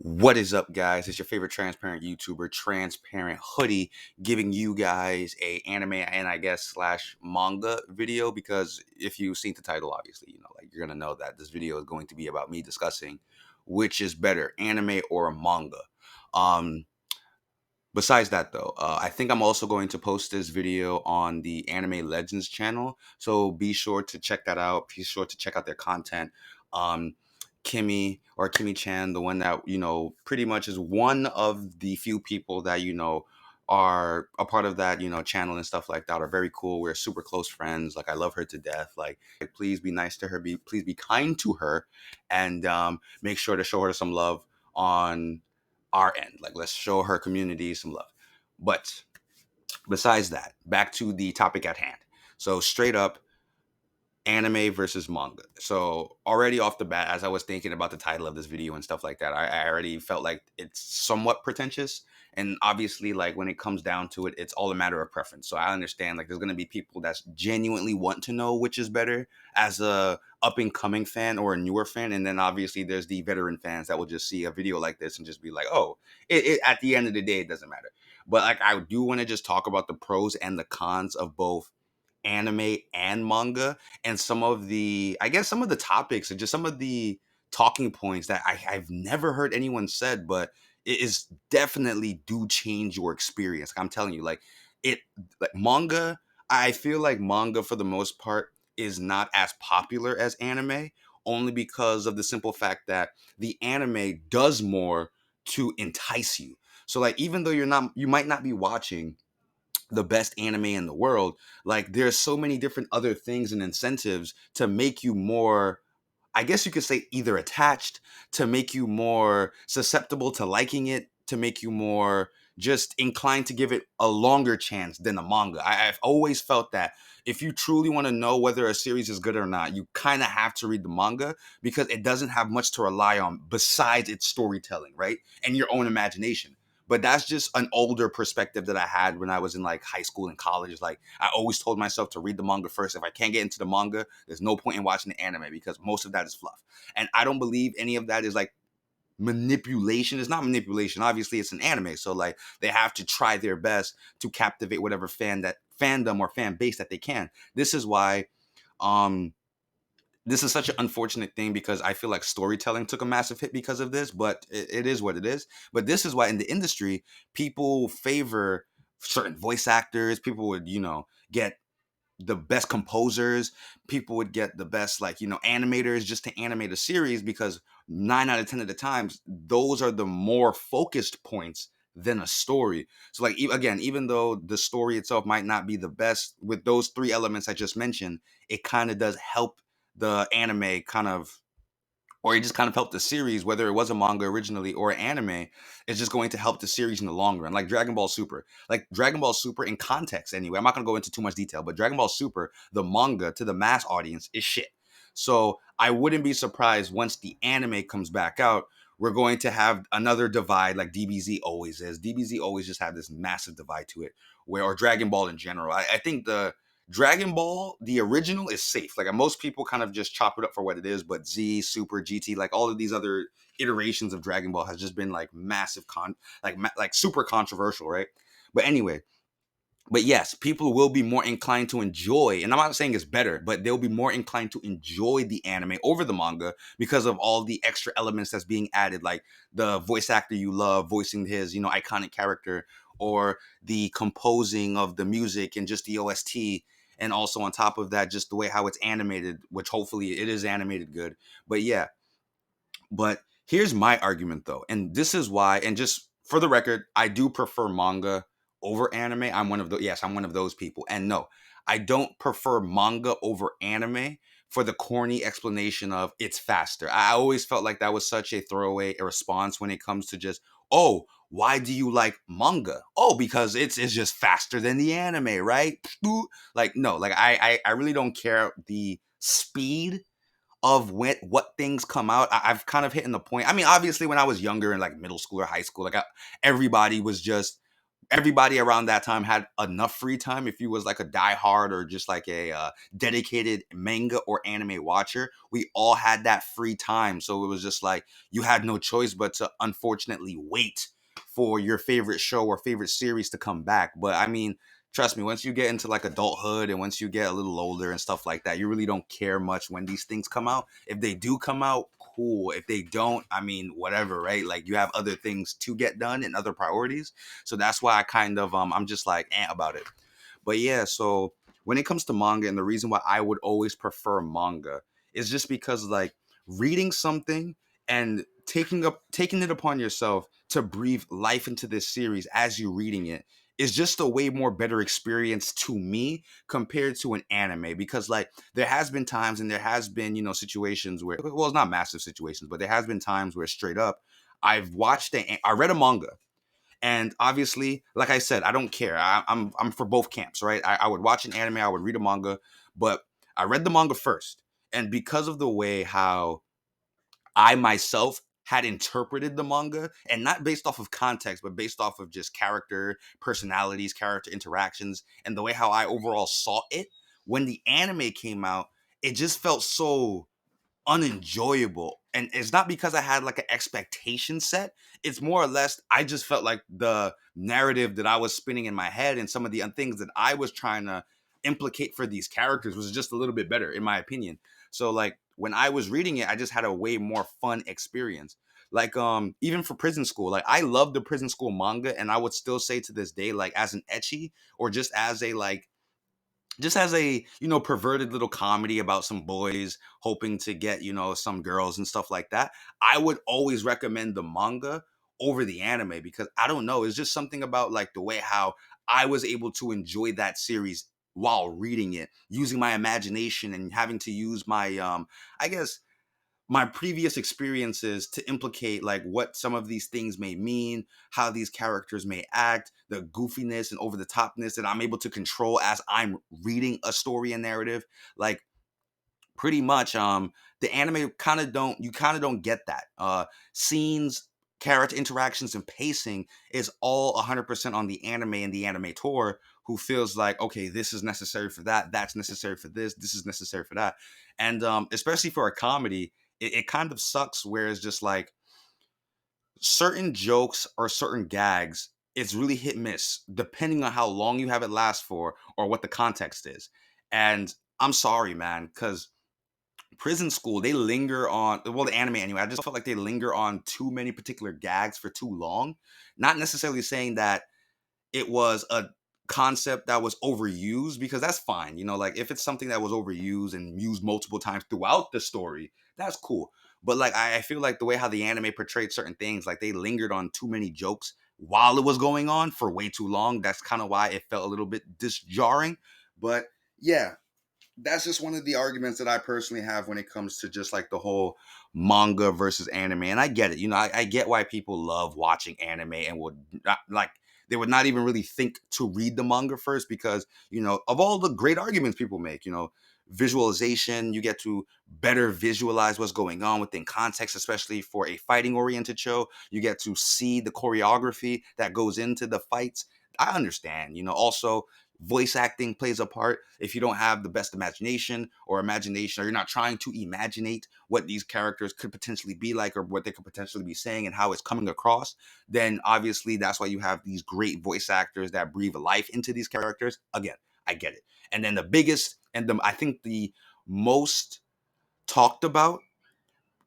What is up, guys? It's your favorite transparent YouTuber, Transparent Hoodie, giving you guys a anime and I guess slash manga video because if you've seen the title, obviously, like you're gonna know that this video is going to be about me discussing which is better, anime or manga. Um, Besides that, though, I think I'm also going to post this video on the Anime Legends channel. So be sure to check that out. Be sure to check out their content. Um, Kimmy-Chan, the one that, pretty much is one of the few people that, are a part of that, channel and stuff like that are very cool. We're super close friends. Like, I love her to death. Like, please be nice to her. Please be kind to her and make sure to show her some love on our end. Like, let's show her community some love. But besides that, back to the topic at hand. So straight up, anime versus manga. So already off the bat, as I was thinking about the title of this video and stuff like that, I already felt like it's somewhat pretentious. And obviously, like when it comes down to it, it's all a matter of preference. So I understand like there's gonna be people that genuinely want to know which is better as a up and coming fan or a newer fan, and then obviously there's the veteran fans that will just see a video like this and just be like, oh, at the end of the day, it doesn't matter. But like I do want to just talk about the pros and the cons of both anime and manga and some of the topics and just some of the talking points that I've never heard anyone said, but it is definitely do change your experience. Like, I'm telling you, it like manga, I feel like manga for the most part is not as popular as anime, only because of the simple fact that the anime does more to entice you. So like even though you might not be watching the best anime in the world, like there's so many different other things and incentives to make you more, I guess you could say, either attached, to make you more susceptible to liking it, to make you more just inclined to give it a longer chance than a manga. I've always felt that if you truly want to know whether a series is good or not, you kind of have to read the manga because it doesn't have much to rely on besides its storytelling, right? And your own imagination. But that's just an older perspective that I had when I was in like high school and college. Like I always told myself to read the manga first. If I can't get into the manga, there's no point in watching the anime because most of that is fluff. And I don't believe any of that is like manipulation. It's not manipulation. Obviously, it's an anime. So like they have to try their best to captivate whatever fandom or fan base that they can. This is why um this is such an unfortunate thing because I feel like storytelling took a massive hit because of this, but it is what it is. But this is why in the industry, people favor certain voice actors. People would, get the best composers. People would get the best, like, animators just to animate a series because 9 out of 10 of the times, those are the more focused points than a story. So, like, again, even though the story itself might not be the best with those three elements I just mentioned, it kind of does help the anime kind of, or it just kind of helped the series, whether it was a manga originally or an anime, it's just going to help the series in the long run. Like Dragon Ball Super. Like Dragon Ball Super in context anyway. I'm not going to go into too much detail, but Dragon Ball Super, the manga to the mass audience is shit. So I wouldn't be surprised once the anime comes back out, we're going to have another divide like DBZ always is. DBZ always just have this massive divide to it, where, or Dragon Ball in general. I think the Dragon Ball, the original, is safe. Like most people kind of just chop it up for what it is, but Z, Super, GT, like all of these other iterations of Dragon Ball has just been like massive like super controversial, right? But anyway, but yes, people will be more inclined to enjoy, and I'm not saying it's better, but they'll be more inclined to enjoy the anime over the manga because of all the extra elements that's being added, like the voice actor you love voicing his, iconic character, or the composing of the music and just the OST. And also on top of that, just the way how it's animated, which hopefully it is animated good. But yeah, but here's my argument though, and this is why, and just for the record, I do prefer manga over anime. I'm one of those people. And no, I don't prefer manga over anime for the corny explanation of it's faster. I always felt like that was such a throwaway response when it comes to just, oh, why do you like manga? Oh, because it's just faster than the anime, right? Like no, like I really don't care the speed of what things come out. I've kind of hitting the point. I mean, obviously, when I was younger in like middle school or high school, everybody was just everybody around that time had enough free time. If you was like a diehard or just like a dedicated manga or anime watcher, we all had that free time. So it was just like you had no choice but to unfortunately wait for your favorite show or favorite series to come back. But I mean, trust me, once you get into like adulthood and once you get a little older and stuff like that, you really don't care much when these things come out. If they do come out, cool. If they don't, I mean, whatever, right? Like you have other things to get done and other priorities. So that's why I kind of I'm just like about it. But yeah, so when it comes to manga, and the reason why I would always prefer manga is just because like reading something and taking it upon yourself to breathe life into this series as you're reading it is just a way more better experience to me compared to an anime, because like there has been times and there has been, situations where, well, it's not massive situations, but there has been times where straight up I read a manga, and obviously, like I said, I don't care. I'm for both camps, right? I would watch an anime, I would read a manga, but I read the manga first. And because of the way how I myself had interpreted the manga, and not based off of context, but based off of just character, personalities, character interactions, and the way how I overall saw it, when the anime came out, it just felt so unenjoyable. And it's not because I had like an expectation set. It's more or less I just felt like the narrative that I was spinning in my head and some of the things that I was trying to implicate for these characters was just a little bit better in my opinion. So like when I was reading it, I just had a way more fun experience. Like even for prison school, like I love the prison school manga, and I would still say to this day, like as an etchy or just as a perverted little comedy about some boys hoping to get some girls and stuff like that, I would always recommend the manga over the anime, because I don't know, it's just something about like the way how I was able to enjoy that series while reading it, using my imagination and having to use my I guess my previous experiences to implicate like what some of these things may mean, how these characters may act, the goofiness and over the topness that I'm able to control as I'm reading a story and narrative. Like pretty much the anime kind of don't get that. Scenes, character interactions and pacing is all 100% on the anime and the animator, who feels like, okay, this is necessary for that, that's necessary for this is necessary for that. And especially for a comedy, it kind of sucks where it's just like certain jokes or certain gags, it's really hit miss depending on how long you have it last for or what the context is. And I'm sorry, man, because prison school, they linger on, well, the anime anyway, I just felt like they linger on too many particular gags for too long. Not necessarily saying that it was a concept that was overused, because that's fine, like if it's something that was overused and used multiple times throughout the story, that's cool. But like I feel like the way how the anime portrayed certain things, like they lingered on too many jokes while it was going on for way too long. That's kind of why it felt a little bit disjarring. But yeah, that's just one of the arguments that I personally have when it comes to just like the whole manga versus anime. And I get it. I get why people love watching anime and would not like, they would not even really think to read the manga first, because, of all the great arguments people make, visualization, you get to better visualize what's going on within context, especially for a fighting oriented show. You get to see the choreography that goes into the fights. I understand, also voice acting plays a part. If you don't have the best imagination, or you're not trying to imaginate what these characters could potentially be like or what they could potentially be saying and how it's coming across, then obviously that's why you have these great voice actors that breathe life into these characters. Again, I get it. And then the biggest and I think the most talked about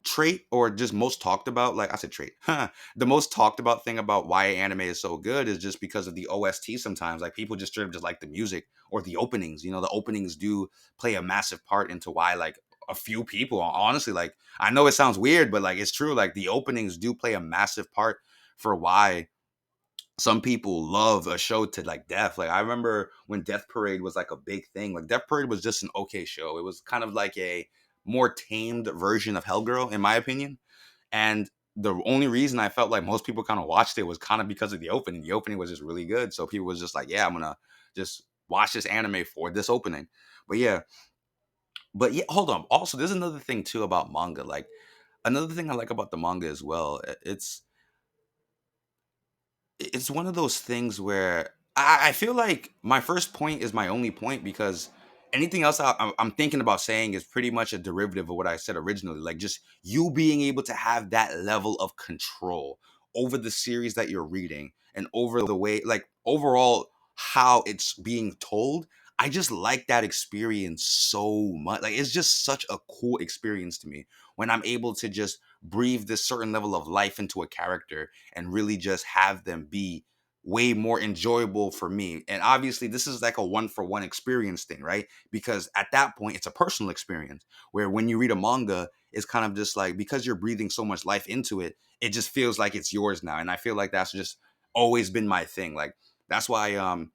trait, or just most talked about, like I said trait, the most talked about thing about why anime is so good is just because of the OST. Sometimes like people just straight up just like the music or the openings. The openings do play a massive part into why like a few people, honestly, like I know it sounds weird, but like it's true, like the openings do play a massive part for why some people love a show to like death. Like I remember when Death Parade was like a big thing. Like Death Parade was just an okay show. It was kind of like a more tamed version of Hellgirl, in my opinion. And the only reason I felt like most people kind of watched it was kind of because of the opening. The opening was just really good. So people was just like, yeah, I'm gonna just watch this anime for this opening. But yeah, hold on. Also, there's another thing too about manga. Like another thing I like about the manga as well. It's it's one of those things where I feel like my first point is my only point because anything else I'm thinking about saying is pretty much a derivative of what I said originally. Like just you being able to have that level of control over the series that you're reading and over the way, like overall, how it's being told. I just like that experience so much. Like it's just such a cool experience to me when I'm able to just breathe this certain level of life into a character and really just have them be way more enjoyable for me. And obviously, this is like a one for one experience thing, right? Because at that point, it's a personal experience where when you read a manga, it's kind of just like because you're breathing so much life into it, it just feels like it's yours now. And I feel like that's just always been my thing. Like, that's why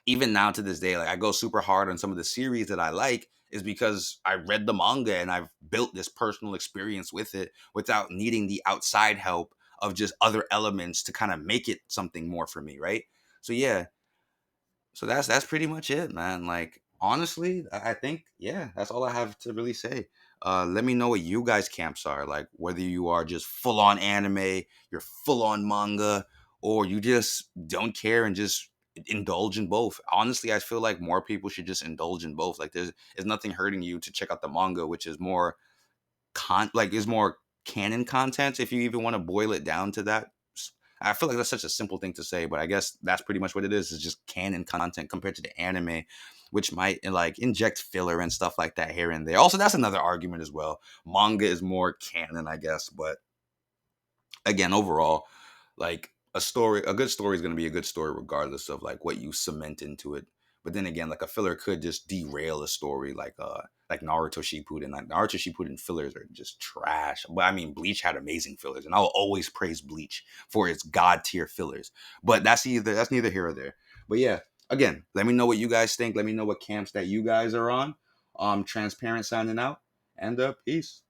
even now to this day, like I go super hard on some of the series that I like is because I read the manga and I've built this personal experience with it without needing the outside help of just other elements to kind of make it something more for me, right? So yeah, so that's pretty much it, man. Like honestly, I think yeah, that's all I have to really say. Let me know what you guys camps are like, whether you are just full on anime, you're full on manga, or you just don't care and just indulge in both. Honestly, I feel like more people should just indulge in both. Like there's nothing hurting you to check out the manga, which is more like is more canon content if you even want to boil it down to that. I feel like that's such a simple thing to say, but I guess that's pretty much what it is just canon content compared to the anime, which might like inject filler and stuff like that here and there. Also, that's another argument as well. Manga is more canon, I guess, but again, overall, like a good story is going to be a good story regardless of like what you cement into it. But then again, like a filler could just derail a story, like Naruto Shippuden. Like Naruto Shippuden fillers are just trash. But I mean, Bleach had amazing fillers, and I'll always praise Bleach for its god tier fillers. But that's neither here or there. But yeah, again, let me know what you guys think. Let me know what camps that you guys are on. Transparent signing out, and peace.